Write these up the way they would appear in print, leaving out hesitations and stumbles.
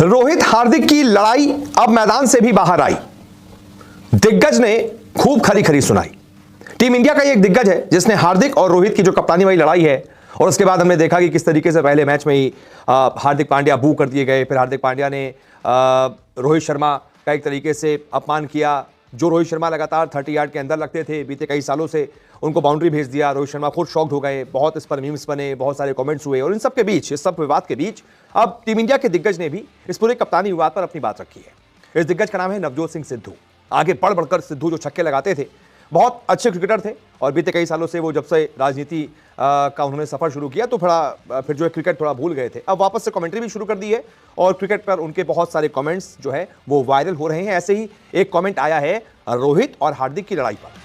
रोहित हार्दिक की लड़ाई अब मैदान से भी बाहर आई। दिग्गज ने खूब खरी खरी सुनाई। टीम इंडिया का एक दिग्गज है जिसने हार्दिक और रोहित की जो कप्तानी वाली लड़ाई है, और उसके बाद हमने देखा कि किस तरीके से पहले मैच में ही हार्दिक पांड्या बू कर दिए गए। फिर हार्दिक पांड्या ने रोहित शर्मा का एक तरीके से अपमान किया। जो रोहित शर्मा लगातार 30 यार्ड के अंदर लगते थे बीते कई सालों से, उनको बाउंड्री भेज दिया। रोहित शर्मा खुद शॉक्ड हो गए, बहुत इस पर मीम्स बने, बहुत सारे कमेंट्स हुए, और इन सब के बीच, इस सब विवाद के बीच, अब टीम इंडिया के दिग्गज ने भी इस पूरे कप्तानी विवाद पर अपनी बात रखी है। इस दिग्गज का नाम है नवजोत सिंह सिद्धू। आगे बढ़ बढ़कर सिद्धू जो छक्के लगाते थे, बहुत अच्छे क्रिकेटर थे, और बीते कई सालों से वो जब से राजनीति का उन्होंने सफर शुरू किया तो फिर जो है क्रिकेट थोड़ा भूल गए थे। अब वापस से कमेंट्री भी शुरू कर दी है, और क्रिकेट पर उनके बहुत सारे कमेंट्स जो है वो वायरल हो रहे हैं। ऐसे ही एक कमेंट आया है रोहित और हार्दिक की लड़ाई पर।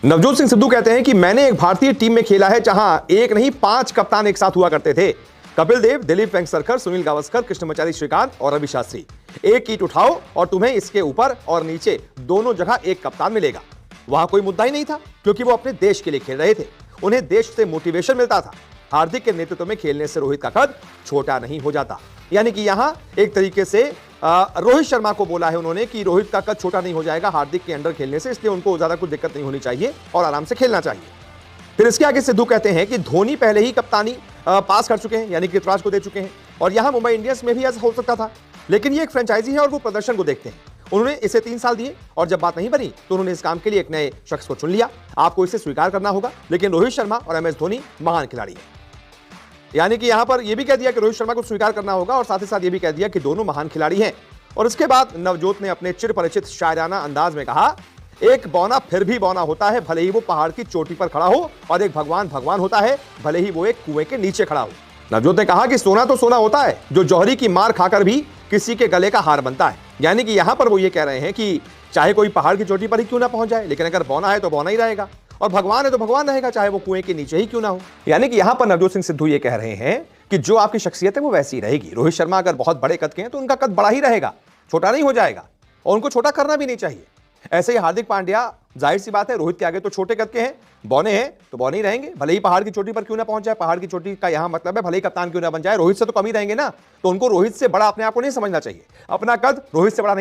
नवजोत सिंह सिद्धू कहते हैं कि मैंने एक भारतीय टीम में खेला है जहां एक नहीं 5 कप्तान एक साथ हुआ करते थे। कपिल देव, दिलीप वेंगसरकर, सुनील गावस्कर, कृष्णमचारी श्रीकांत और रवि शास्त्री। एक कीट उठाओ और तुम्हें इसके ऊपर और नीचे दोनों जगह एक कप्तान मिलेगा। वहां कोई मुद्दा ही नहीं था, क्योंकि वो अपने देश के लिए खेल रहे थे। उन्हें देश से मोटिवेशन मिलता था। हार्दिक के नेतृत्व में खेलने से रोहित का कद छोटा नहीं हो जाता। यानी कि यहां एक तरीके से रोहित शर्मा को बोला है उन्होंने कि रोहित का कद छोटा नहीं हो जाएगा हार्दिक के अंडर खेलने से, इसलिए उनको ज्यादा कुछ दिक्कत नहीं होनी चाहिए और आराम से खेलना चाहिए। फिर इसके आगे सिद्धू कहते हैं कि धोनी पहले ही कप्तानी पास कर चुके हैं, यानी कि ऋतुराज को दे चुके हैं, और यहां मुंबई इंडियंस में भी ऐसा हो सकता था। लेकिन ये एक फ्रेंचाइजी है और वो प्रदर्शन को देखते हैं। उन्होंने इसे 3 साल दिए, और जब बात नहीं बनी तो उन्होंने इस काम के लिए एक नए शख्स को चुन लिया। आपको इसे स्वीकार करना होगा। लेकिन रोहित शर्मा और MS धोनी महान खिलाड़ी हैं। यानी कि यहां पर यह भी कह दिया कि रोहित शर्मा को स्वीकार करना होगा, और साथ ही साथ यह भी कह दिया कि दोनों महान खिलाड़ी हैं। और इसके बाद नवजोत ने अपने चिर परिचित शायराना अंदाज में कहा, एक बौना फिर भी बौना होता है, भले ही वो पहाड़ की चोटी पर खड़ा हो, और एक भगवान भगवान होता है, भले ही वो एक कुएं के नीचे खड़ा हो। नवजोत ने कहा कि सोना तो सोना होता है, जो जौहरी की मार खाकर भी किसी के गले का हार बनता है। यानी कि यहां पर वो ये कह रहे हैं कि चाहे कोई पहाड़ की चोटी पर ही क्यों ना पहुंच जाए, लेकिन अगर बौना है तो बौना ही रहेगा, और भगवान है तो भगवान रहेगा, चाहे वो कुएं के नीचे ही क्यों ना हो। यानी कि यहां पर नवजोत सिंह सिद्धू ये कह रहे हैं कि जो आपकी शख्सियत है वो वैसी रहेगी। रोहित शर्मा अगर बहुत बड़े कद के हैं तो उनका कद बड़ा ही रहेगा, छोटा नहीं हो जाएगा, और उनको छोटा करना भी नहीं चाहिए। ऐसे ही हार्दिक पांड्या, जाहिर सी बात है, रोहित के आगे तो छोटे कद के हैं, बौने हैं तो बौने ही रहेंगे, भले ही पहाड़ की चोटी पर क्यों ना पहुंच जाए। पहाड़ की चोटी का यहां मतलब है भले ही कप्तान क्यों ना बन जाए, रोहित से तो कम ही रहेंगे ना, तो उनको रोहित से बड़ा अपने आप को नहीं समझना चाहिए। अपना कद रोहित से बड़ा